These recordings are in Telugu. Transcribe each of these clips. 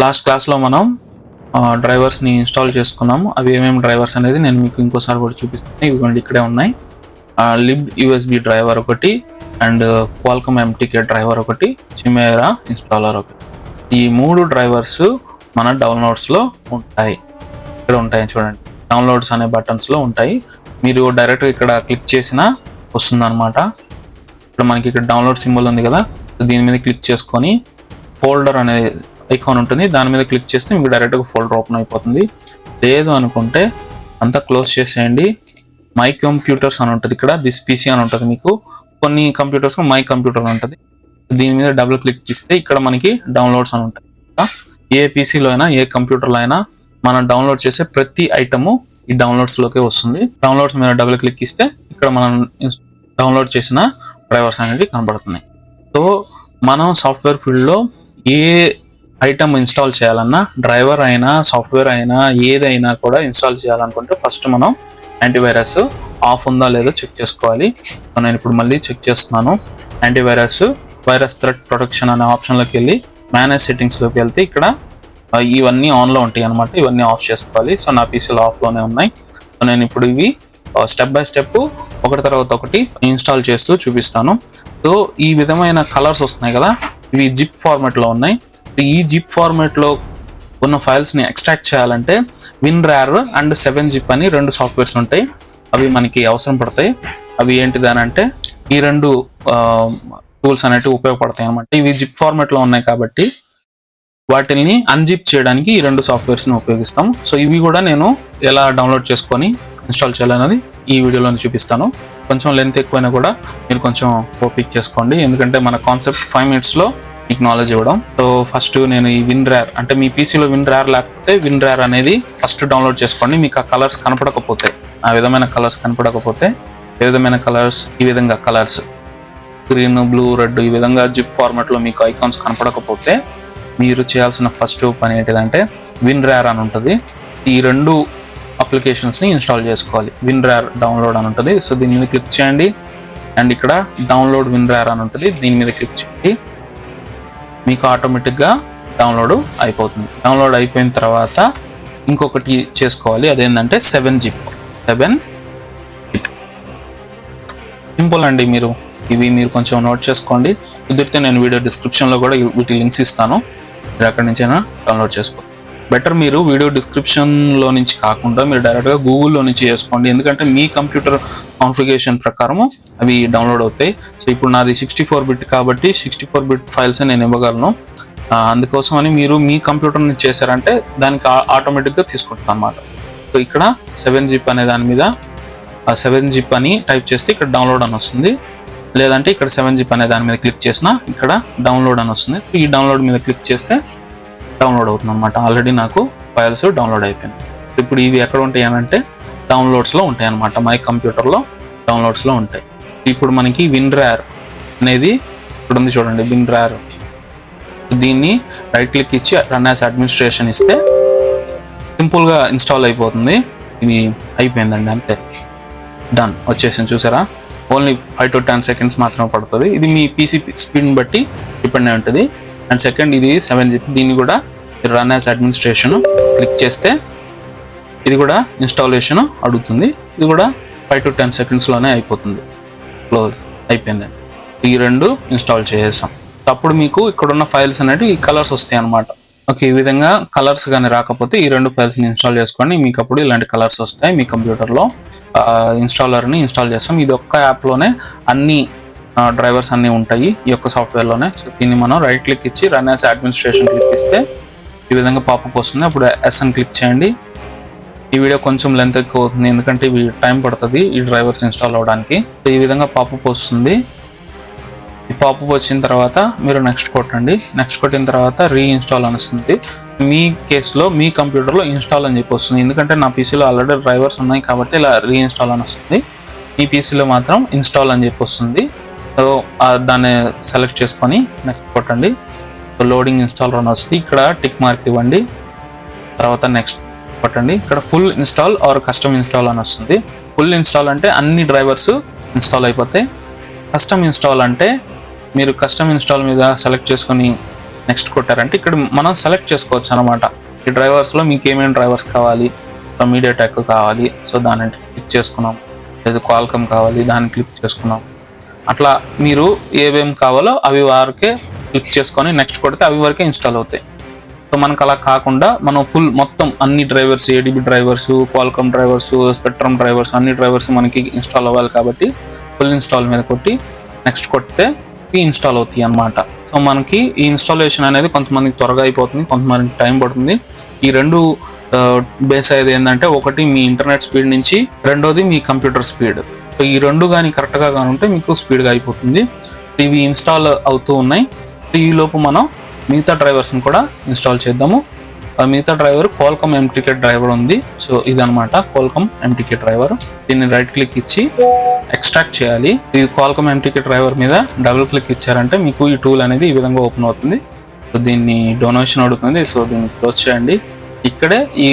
లాస్ట్ క్లాస్లో మనం డ్రైవర్స్ని ఇన్స్టాల్ చేసుకున్నాము. అవి ఏమేమి డ్రైవర్స్ అనేది నేను మీకు ఇంకోసారి కూడా చూపిస్తాను. ఇవి ఇక్కడే ఉన్నాయి. లిబ్ యూఎస్బి డ్రైవర్ ఒకటి, అండ్ క్వాల్కమ్ ఎంటీకే డ్రైవర్ ఒకటి, చిమేరా ఇన్స్టాలర్ ఒకటి. ఈ 3 డ్రైవర్స్ మన డౌన్లోడ్స్లో ఉంటాయి. ఇక్కడ ఉంటాయి చూడండి, డౌన్లోడ్స్ అనే బటన్స్లో ఉంటాయి. మీరు డైరెక్ట్గా ఇక్కడ క్లిక్ చేసినా వస్తుంది అనమాట. ఇప్పుడు మనకి ఇక్కడ డౌన్లోడ్ సింబల్ ఉంది కదా, దీని మీద క్లిక్ చేసుకొని ఫోల్డర్ అనే ఐకాన్ ఉంటుంది, దాని మీద క్లిక్ చేస్తే మీకు డైరెక్ట్గా ఫోల్డర్ ఓపెన్ అయిపోతుంది. లేదు అనుకుంటే అంతా క్లోజ్ చేసేయండి. మై కంప్యూటర్స్ అని ఉంటుంది, ఇక్కడ దిస్ పీసీ అని ఉంటుంది. మీకు కొన్ని కంప్యూటర్స్ మై కంప్యూటర్ ఉంటుంది. దీని మీద డబుల్ క్లిక్ చేస్తే ఇక్కడ మనకి డౌన్లోడ్స్ అని ఉంటాయి. ఏ పీసీలో అయినా ఏ కంప్యూటర్లో అయినా మనం డౌన్లోడ్ చేసే ప్రతి ఐటము ఈ డౌన్లోడ్స్లోకే వస్తుంది. డౌన్లోడ్స్ మీద డబుల్ క్లిక్ ఇస్తే ఇక్కడ మనం డౌన్లోడ్ చేసిన డ్రైవర్స్ అనేవి కనబడుతున్నాయి. సో మనం సాఫ్ట్వేర్ ఫీల్డ్లో ఏ ఐటమ్ ఇన్స్టాల్ చేయాలన్నా, డ్రైవర్ అయినా సాఫ్ట్వేర్ అయినా ఏదైనా కూడా ఇన్స్టాల్ చేయాలనుకుంటే ఫస్ట్ మనం యాంటీవైరస్ ఆఫ్ ఉందా లేదో చెక్ చేసుకోవాలి. నేను ఇప్పుడు మళ్ళీ చెక్ చేస్తున్నాను. యాంటీవైరస్ వైరస్ థ్రెట్ ప్రొటెక్షన్ అనే ఆప్షన్లోకి వెళ్ళి మేనేజ్ సెట్టింగ్స్లోకి వెళ్తే ఇక్కడ ఇవన్నీ ఆన్లో ఉంటాయి అనమాట. ఇవన్నీ ఆఫ్ చేసుకోవాలి. సో నా పీసీలో ఆఫ్లోనే ఉన్నాయి. సో నేను ఇప్పుడు ఇవి స్టెప్ బై స్టెప్ ఒకటి తర్వాత ఒకటి ఇన్స్టాల్ చేస్తూ చూపిస్తాను. సో ఈ విధమైన కలర్స్ వస్తున్నాయి కదా, ఇవి జిప్ ఫార్మాట్లో ఉన్నాయి. ఈ జిప్ ఫార్మాట్లో ఉన్న ఫైల్స్ని ఎక్స్ట్రాక్ట్ చేయాలంటే WinRAR అండ్ 7-zip అని 2 సాఫ్ట్వేర్స్ ఉంటాయి. అవి మనకి అవసరం పడతాయి. అవి ఏంటిదనంటే ఈ 2 టూల్స్ అనేవి ఉపయోగపడతాయి అనమాట. ఇవి జిప్ ఫార్మాట్లో ఉన్నాయి కాబట్టి వాటిని అన్జిప్ చేయడానికి ఈ 2 సాఫ్ట్వేర్స్ని ఉపయోగిస్తాం. సో ఇవి కూడా నేను ఎలా డౌన్లోడ్ చేసుకొని ఇన్స్టాల్ చేయాలన్నది ఈ వీడియోలో చూపిస్తాను. కొంచెం లెంత్ ఎక్కువైనా కూడా మీరు కొంచెం ఓపిక చేసుకోండి, ఎందుకంటే మన కాన్సెప్ట్ 5 minutesలో మీకు నాలెడ్జ్ ఇవ్వడం. సో ఫస్ట్ నేను ఈ WinRAR అంటే మీ పీసీలో WinRAR లేకపోతే WinRAR అనేది ఫస్ట్ డౌన్లోడ్ చేసుకోండి. మీకు ఆ కలర్స్ కనపడకపోతే, ఆ విధమైన కలర్స్ కనపడకపోతే, ఏ విధమైన కలర్స్, ఈ విధంగా కలర్స్ గ్రీన్, బ్లూ, రెడ్ ఈ విధంగా జిప్ ఫార్మాట్లో మీకు ఐకాన్స్ కనపడకపోతే మీరు చేయాల్సిన ఫస్ట్ పని ఏంటిదంటే WinRAR అని ఉంటుంది. ఈ 2 అప్లికేషన్స్ని ఇన్స్టాల్ చేసుకోవాలి. WinRAR డౌన్లోడ్ అని ఉంటుంది. సో దీని మీద క్లిక్ చేయండి. అండ్ ఇక్కడ డౌన్లోడ్ WinRAR అని ఉంటుంది, దీని మీద క్లిక్ చేయండి. మీకు ఆటోమేటిక్గా డౌన్లోడ్ అయిపోతుంది. డౌన్లోడ్ అయిపోయిన తర్వాత ఇంకొకటి చేసుకోవాలి, అదేంటంటే 7-zip. సింపుల్ అండి. మీరు కొంచెం నోట్ చేసుకోండి. కుదిరితే నేను వీడియో డిస్క్రిప్షన్లో కూడా వీటి లింక్స్ ఇస్తాను, మీరు అక్కడి నుంచైనా డౌన్లోడ్ చేసుకోండి. బెటర్ మీరు వీడియో డిస్క్రిప్షన్లో నుంచి కాకుండా మీరు డైరెక్ట్గా గూగుల్లో నుంచి చేసుకోండి, ఎందుకంటే మీ కంప్యూటర్ కాన్ఫిగరేషన్ ప్రకారము అవి డౌన్లోడ్ అవుతాయి. సో ఇప్పుడు నాది 64-bit కాబట్టి 64-bit ఫైల్స్ నేను ఇవ్వగలను. అందుకోసమని మీరు మీ కంప్యూటర్ నుంచి చేశారంటే దానికి ఆటోమేటిక్గా తీసుకుంటాను అనమాట. సో ఇక్కడ 7-zip అనే దాని మీద 7-zip అని టైప్ చేస్తే ఇక్కడ డౌన్లోడ్ అని వస్తుంది. లేదంటే ఇక్కడ 7-zip అనే దాని మీద క్లిక్ చేసినా ఇక్కడ డౌన్లోడ్ అని వస్తుంది. ఈ డౌన్లోడ్ మీద క్లిక్ చేస్తే డౌన్లోడ్ అవుతుంది అనమాట. ఆల్రెడీ నాకు ఫైల్స్ డౌన్లోడ్ అయిపోయింది. ఇప్పుడు ఇవి ఎక్కడ ఉంటాయి అంటే డౌన్లోడ్స్లో ఉంటాయి అనమాట. మై కంప్యూటర్లో డౌన్లోడ్స్లో ఉంటాయి. ఇప్పుడు మనకి WinRAR అనేది ఇక్కడ ఉంది చూడండి, WinRAR. దీన్ని రైట్ క్లిక్ ఇచ్చి రన్ యాజ్ అడ్మినిస్ట్రేషన్ ఇస్తే సింపుల్గా ఇన్స్టాల్ అయిపోతుంది. ఇది అయిపోయిందండి, అంతే, డన్ వచ్చేసింది. చూసారా, ఓన్లీ 5 to 10 seconds మాత్రమే పడుతుంది. ఇది మీ పీసీ స్పీడ్ని బట్టి డిపెండ్ అయి ఉంటుంది. అండ్ సెకండ్ ఇది 7-zip, దీన్ని కూడా రన్ యాజ్ అడ్మినిస్ట్రేషన్ క్లిక్ చేస్తే ఇది కూడా ఇన్స్టాలేషన్ అడుగుతుంది. ఇది కూడా 5 to 10 secondsలోనే అయిపోతుంది. క్లోజ్ అయిపోయిందండి. ఈ 2 ఇన్స్టాల్ చేసేసాం. అప్పుడు మీకు ఇక్కడున్న ఫైల్స్ అనేవి ఈ కలర్స్ వస్తాయి అన్నమాట. ఓకే, ఈ విధంగా కలర్స్ కానీ రాకపోతే ఈ 2 ఫైల్స్ని ఇన్స్టాల్ చేసుకోండి. మీకు అప్పుడు ఇలాంటి కలర్స్ వస్తాయి. మీ కంప్యూటర్లో ఇన్స్టాలర్ని ఇన్స్టాల్ చేస్తాం. ఇది ఒక్క యాప్లోనే అన్ని డ్రైవర్స్ అన్నీ ఉంటాయి ఈ యొక్క సాఫ్ట్వేర్లోనే. సో దీన్ని మనం రైట్ క్లిక్ ఇచ్చి రన్ యాజ్ అడ్మినిస్ట్రేషన్ క్లిక్ ఇస్తే ఈ విధంగా పాపప్ వస్తుంది. అప్పుడు ఎస్ అని క్లిక్ చేయండి. ఈ వీడియో కొంచెం లెంత్ ఎక్కువ అవుతుంది, ఎందుకంటే ఇవి టైం పడుతుంది ఈ డ్రైవర్స్ ఇన్స్టాల్ అవ్వడానికి. ఈ విధంగా పాపప్ వస్తుంది. ఈ పాపప్ వచ్చిన తర్వాత మీరు నెక్స్ట్ కొట్టండి. నెక్స్ట్ కొట్టిన తర్వాత రీఇన్స్టాల్ అని వస్తుంది. మీ కేసులో మీ కంప్యూటర్లో ఇన్స్టాల్ అని చెప్పి వస్తుంది, ఎందుకంటే నా పీసీలో ఆల్రెడీ డ్రైవర్స్ ఉన్నాయి కాబట్టి ఇలా రీఇన్స్టాల్ అని వస్తుంది. మీ పీసీలో మాత్రం ఇన్స్టాల్ అని చెప్పి వస్తుంది. సో దాన్ని సెలెక్ట్ చేసుకొని నెక్స్ట్ కొట్టండి. సో లోడింగ్ ఇన్స్టాల్ అని వస్తుంది. ఇక్కడ టిక్ మార్క్ ఇవ్వండి. తర్వాత నెక్స్ట్ కొట్టండి. ఇక్కడ full install or custom install అని వస్తుంది. ఫుల్ ఇన్స్టాల్ అంటే అన్ని డ్రైవర్స్ ఇన్స్టాల్ అయిపోతాయి. కస్టమ్ ఇన్స్టాల్ అంటే మీరు కస్టమ్ ఇన్స్టాల్ మీద సెలెక్ట్ చేసుకొని నెక్స్ట్ కొట్టారంటే ఇక్కడ మనం సెలెక్ట్ చేసుకోవచ్చు అనమాట. ఈ డ్రైవర్స్లో మీకు ఏమేమి డ్రైవర్స్ కావాలి, మీడియాటెక్ కావాలి, సో దాన్ని క్లిక్ చేసుకున్నాం. లేదా క్వాల్కమ్ కావాలి, దాన్ని క్లిక్ చేసుకున్నాం. అట్లా మీరు ఏమేమి కావాలో అవి వరకే క్లిక్ చేసుకొని నెక్స్ట్ కొడితే అవి వరకే ఇన్స్టాల్ అవుతాయి. సో మనకు అలా కాకుండా మనం ఫుల్ మొత్తం అన్ని drivers, ADB drivers, Qualcomm drivers, spectrum drivers, అన్ని డ్రైవర్స్ మనకి ఇన్స్టాల్ అవ్వాలి కాబట్టి ఫుల్ ఇన్స్టాల్ మీద కొట్టి నెక్స్ట్ కొడితే ఇవి ఇన్స్టాల్ అవుతాయి అన్నమాట. సో మనకి ఈ ఇన్స్టాలేషన్ అనేది కొంతమందికి త్వరగా అయిపోతుంది, కొంతమందికి టైం పడుతుంది. ఈ రెండు బేస్ అయ్యేది ఏంటంటే, ఒకటి మీ ఇంటర్నెట్ స్పీడ్ నుంచి, రెండోది మీ కంప్యూటర్ స్పీడ్. సో ఈ రెండు కానీ కరెక్ట్గా కానీ ఉంటే మీకు స్పీడ్గా అయిపోతుంది. ఇవి ఇన్స్టాల్ అవుతూ ఉన్నాయి. ఈ లోపు మనం మిగతా డ్రైవర్స్ని కూడా ఇన్స్టాల్ చేద్దాము. మిగతా డ్రైవర్ క్వాల్కమ్ ఎంటికెట్ డ్రైవర్ ఉంది. సో ఇదనమాట క్వాల్కమ్ ఎంటికెట్ డ్రైవర్. దీన్ని రైట్ క్లిక్ ఇచ్చి ఎక్స్ట్రాక్ట్ చేయాలి. ఈ క్వాల్కమ్ ఎంటికెట్ డ్రైవర్ మీద డబుల్ క్లిక్ ఇచ్చారంటే మీకు ఈ టూల్ అనేది ఈ విధంగా ఓపెన్ అవుతుంది. సో దీన్ని డొనేషన్ అడుగుతుంది. సో దీన్ని క్లోజ్ చేయండి. ఇక్కడే ఈ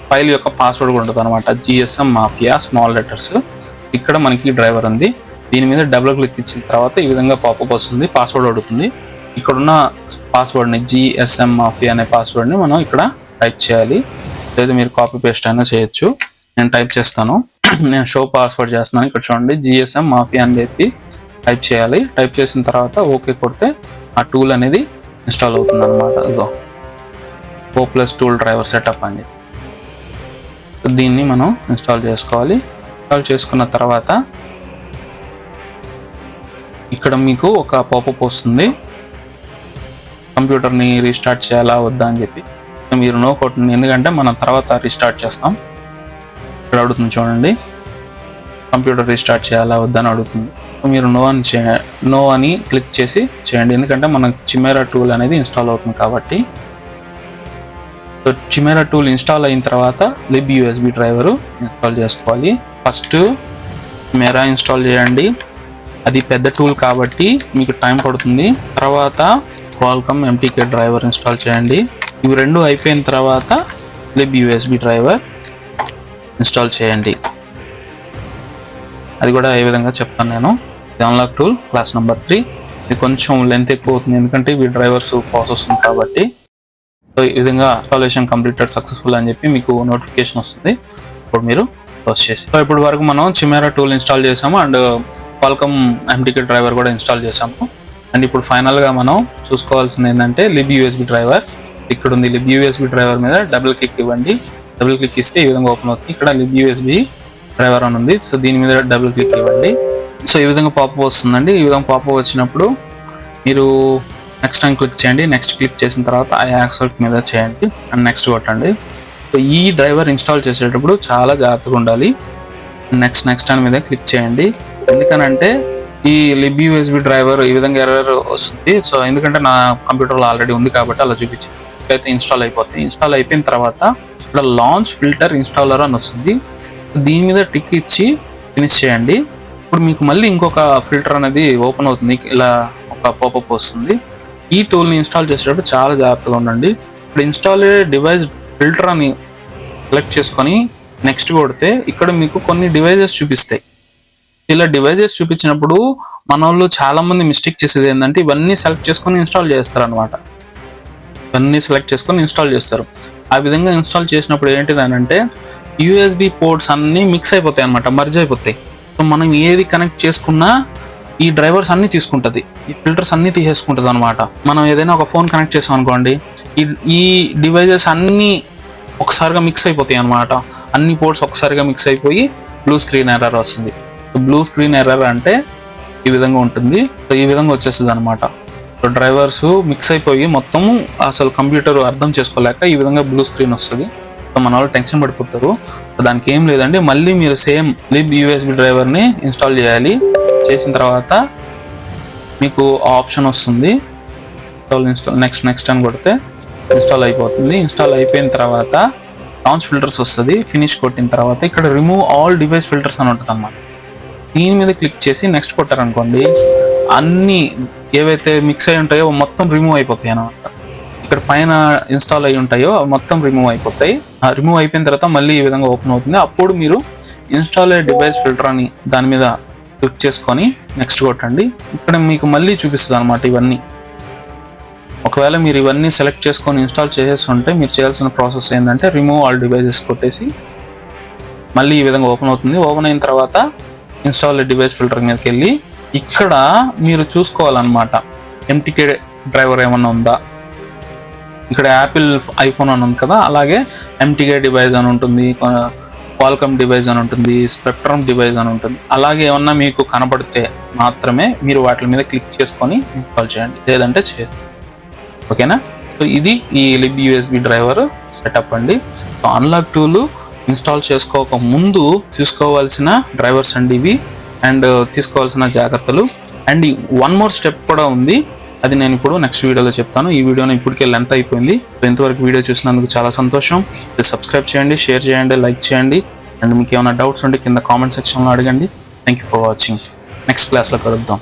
ఫైల్ యొక్క పాస్వర్డ్ కూడా ఉంటుంది అనమాట. GSM mafia small letters. ఇక్కడ మనకి డ్రైవర్ ఉంది. దీని మీద డబుల్ క్లిక్ ఇచ్చిన తర్వాత ఈ విధంగా పాపప్ వస్తుంది. పాస్వర్డ్ అడుగుతుంది. ఇక్కడున్న పాస్వర్డ్ని GSM మాఫియా అనే పాస్వర్డ్ని మనం ఇక్కడ టైప్ చేయాలి. లేదా మీరు కాపీ పేస్ట్ అయినా చేయొచ్చు. నేను టైప్ చేస్తాను. నేను షో పాస్వర్డ్ చేస్తున్నాను. ఇక్కడ చూడండి, GSM మాఫియా అని చెప్పి టైప్ చేయాలి. టైప్ చేసిన తర్వాత ఓకే కొడితే ఆ టూల్ అనేది ఇన్స్టాల్ అవుతుంది అనమాట. ఇదిగో O+ టూల్ డ్రైవర్ సెటప్ అని చెప్పి దీన్ని మనం ఇన్స్టాల్ చేసుకోవాలి. ఇన్స్టాల్ చేసుకున్న తర్వాత ఇక్కడ మీకు ఒక పాపప్ వస్తుంది, కంప్యూటర్ని రీస్టార్ట్ చేయాలా వద్దా అని చెప్పి. మీరు నో కొట్టండి, ఎందుకంటే మనం తర్వాత రీస్టార్ట్ చేస్తాం. ఇక్కడ అడుగుతుంది చూడండి, కంప్యూటర్ రీస్టార్ట్ చేయాలా వద్దా అని అడుగుతుంది. మీరు నో అని క్లిక్ చేసి చేయండి, ఎందుకంటే మనకు చిమెరా టూల్ అనేది ఇన్స్టాల్ అవుతుంది కాబట్టి. సో చిమెరా టూల్ ఇన్స్టాల్ అయిన తర్వాత libUSB డ్రైవరు ఇన్స్టాల్ చేసుకోవాలి. ఫస్ట్ చిమెరా ఇన్స్టాల్ చేయండి, అది పెద్ద టూల్ కాబట్టి మీకు టైం పడుతుంది. తర్వాత క్వాల్కమ్ ఎంటికెట్ డ్రైవర్ ఇన్స్టాల్ చేయండి. ఇవి రెండు అయిపోయిన తర్వాత libUSB డ్రైవర్ ఇన్స్టాల్ చేయండి. అది కూడా ఏ విధంగా చెప్తాను నేను. ఇది అన్లాక్ టూల్ క్లాస్ నెంబర్ 3. ఇది కొంచెం లెంత్ ఎక్కువ అవుతుంది, ఎందుకంటే ఇవి డ్రైవర్స్ ప్రాసెస్ ఉంది కాబట్టి. సో ఈ విధంగా ఇన్స్టాలేషన్ కంప్లీటెడ్ సక్సెస్ఫుల్ అని చెప్పి మీకు నోటిఫికేషన్ వస్తుంది. ఇప్పుడు మీరు క్లోజ్ చేసి. సో ఇప్పుడు వరకు మనం చిమెరా టూల్ ఇన్స్టాల్ చేసాము అండ్ క్వాల్కమ్ ఎంటికెట్ డ్రైవర్ కూడా ఇన్స్టాల్ చేసాము. అండ్ ఇప్పుడు ఫైనల్గా మనం చూసుకోవాల్సింది ఏంటంటే libUSB డ్రైవర్. ఇక్కడ ఉంది, libUSB డ్రైవర్ మీద డబుల్ క్లిక్ ఇవ్వండి. డబుల్ క్లిక్ ఇస్తే ఈ విధంగా ఓపెన్ అవుతుంది. ఇక్కడ libUSB డ్రైవర్ అని ఉంది. సో దీని మీద డబుల్ క్లిక్ ఇవ్వండి. సో ఈ విధంగా పాపప్ వస్తుందండి. ఈ విధంగా పాపప్ వచ్చినప్పుడు మీరు నెక్స్ట్ టైం క్లిక్ చేయండి. నెక్స్ట్ క్లిక్ చేసిన తర్వాత ఆ యాక్సెప్ట్ మీద చేయండి అండ్ నెక్స్ట్ కొట్టండి. సో ఈ డ్రైవర్ ఇన్స్టాల్ చేసేటప్పుడు చాలా జాగ్రత్తగా ఉండాలి. నెక్స్ట్ అని మీద క్లిక్ చేయండి. ఎందుకనంటే ఈ libUSB డ్రైవర్ ఈ విధంగా ఎర్రర్ వస్తుంది. సో ఎందుకంటే నా కంప్యూటర్లో ఆల్రెడీ ఉంది కాబట్టి అలా చూపించింది. అయితే ఇన్స్టాల్ అయిపోతుంది. ఇన్స్టాల్ అయిపోయిన తర్వాత ఇక్కడ లాంచ్ ఫిల్టర్ ఇన్స్టాలర్ అని వస్తుంది. దీని మీద టిక్ ఇచ్చి ఫినిష్ చేయండి. ఇప్పుడు మీకు మళ్ళీ ఇంకొక ఫిల్టర్ అనేది ఓపెన్ అవుతుంది. ఇలా ఒక పాపప్ వస్తుంది. ఈ టూల్ని ఇన్స్టాల్ చేసేటప్పుడు చాలా జాగ్రత్తగా ఉండండి. ఇప్పుడు ఇన్స్టాల్ డివైస్ ఫిల్టర్ అని సెలెక్ట్ చేసుకొని నెక్స్ట్ కొడితే ఇక్కడ మీకు కొన్ని డివైజెస్ చూపిస్తాయి. ఇలా డివైజెస్ చూపించినప్పుడు మన వాళ్ళు చాలా మంది మిస్టేక్ చేసేది ఏంటంటే ఇవన్నీ సెలెక్ట్ చేసుకొని ఇన్స్టాల్ చేస్తారు అనమాట. ఇవన్నీ సెలెక్ట్ చేసుకొని ఇన్స్టాల్ చేస్తారు. ఆ విధంగా ఇన్స్టాల్ చేసినప్పుడు ఏంటిదనంటే USB పోర్ట్స్ అన్నీ మిక్స్ అయిపోతాయి అనమాట, మర్జ్ అయిపోతాయి. సో మనం ఏది కనెక్ట్ చేసుకున్నా ఈ డ్రైవర్స్ అన్నీ తీసుకుంటుంది, ఈ ఫిల్టర్స్ అన్నీ తీసేసుకుంటుంది అనమాట. మనం ఏదైనా ఒక ఫోన్ కనెక్ట్ చేసాం అనుకోండి, ఈ డివైజెస్ అన్నీ ఒకసారిగా మిక్స్ అయిపోతాయి అనమాట. అన్ని పోర్ట్స్ ఒకసారిగా మిక్స్ అయిపోయి బ్లూ స్క్రీన్ ఎర్రర్ వస్తుంది. బ్లూ స్క్రీన్ ఎర్రర్ అంటే ఈ విధంగా ఉంటుంది. సో ఈ విధంగా వచ్చేస్తుంది అనమాట. సో డ్రైవర్స్ మిక్స్ అయిపోయి మొత్తము అసలు కంప్యూటర్ అర్థం చేసుకోలేక ఈ విధంగా బ్లూ స్క్రీన్ వస్తుంది. సో మన వాళ్ళు టెన్షన్ పడిపోతారు. సో దానికి ఏం లేదండి, మళ్ళీ మీరు సేమ్ libUSB డ్రైవర్ని ఇన్స్టాల్ చేయాలి. చేసిన తర్వాత మీకు ఆప్షన్ వస్తుంది, నెక్స్ట్ అని కొడితే ఇన్స్టాల్ అయిపోతుంది. ఇన్స్టాల్ అయిపోయిన తర్వాత లాంచ్ ఫిల్టర్స్ వస్తుంది. ఫినిష్ కొట్టిన తర్వాత ఇక్కడ రిమూవ్ ఆల్ డివైస్ ఫిల్టర్స్ అని ఉంటుంది అన్నమాట. దీని మీద క్లిక్ చేసి నెక్స్ట్ కొట్టారనుకోండి, అన్నీ ఏవైతే మిక్స్ అయి ఉంటాయో మొత్తం రిమూవ్ అయిపోతాయి అన్నమాట. ఇక్కడ పైన ఇన్స్టాల్ అయి ఉంటాయో మొత్తం రిమూవ్ అయిపోతాయి. రిమూవ్ అయిపోయిన తర్వాత మళ్ళీ ఈ విధంగా ఓపెన్ అవుతుంది. అప్పుడు మీరు ఇన్స్టాల్ డివైస్ ఫిల్టర్ అని దాని మీద క్లిక్ చేసుకొని నెక్స్ట్ కొట్టండి. ఇక్కడ మీకు మళ్ళీ చూపిస్తుంది అనమాట. ఇవన్నీ ఒకవేళ మీరు ఇవన్నీ సెలెక్ట్ చేసుకొని ఇన్స్టాల్ చేసేస్తుంటే మీరు చేయాల్సిన ప్రాసెస్ ఏంటంటే రిమూవ్ ఆల్ డివైజెస్ కొట్టేసి మళ్ళీ ఈ విధంగా ఓపెన్ అవుతుంది. ఓపెన్ అయిన తర్వాత ఇన్స్టాల్ డివైస్ ఫిల్టర్ మీదకి వెళ్ళి ఇక్కడ మీరు చూసుకోవాలన్నమాట ఎంటీకే డ్రైవర్ ఏమన్నా ఉందా. ఇక్కడ యాపిల్ ఐఫోన్ అని ఉంది కదా, అలాగే ఎంటీకే డివైస్ అని ఉంటుంది, క్వాల్కమ్ డివైస్ అని ఉంటుంది, స్పెక్ట్రమ్ డివైస్ అని ఉంటుంది. అలాగే ఏమన్నా మీకు కనబడితే మాత్రమే మీరు వాటి మీద క్లిక్ చేసుకొని ఇన్స్టాల్ చేయండి, లేదంటే చేయదు. ఓకేనా? సో ఇది ఈ లిబ్ యూఎస్బి డ్రైవర్ సెటప్ అండి. సో అన్లాక్ టూల్ ఇన్స్టాల్ చేసుకోక ముందు తీసుకోవాల్సిన డ్రైవర్స్ అండి ఇవి, అండ్ తీసుకోవాల్సిన జాగ్రత్తలు. అండ్ వన్ మోర్ స్టెప్ కూడా ఉంది, అది నేను ఇప్పుడు నెక్స్ట్ వీడియోలో చెప్తాను. ఈ వీడియోని ఇప్పటికే లెంత్ అయిపోయింది. ఇంతవరకు వీడియో చూసినందుకు చాలా సంతోషం. సబ్స్క్రైబ్ చేయండి, షేర్ చేయండి, లైక్ చేయండి. అండ్ మీకు ఏమైనా డౌట్స్ ఉంటే కింద కామెంట్ సెక్షన్లో అడగండి. Thank you for watching. Next క్లాస్లో కలుద్దాం.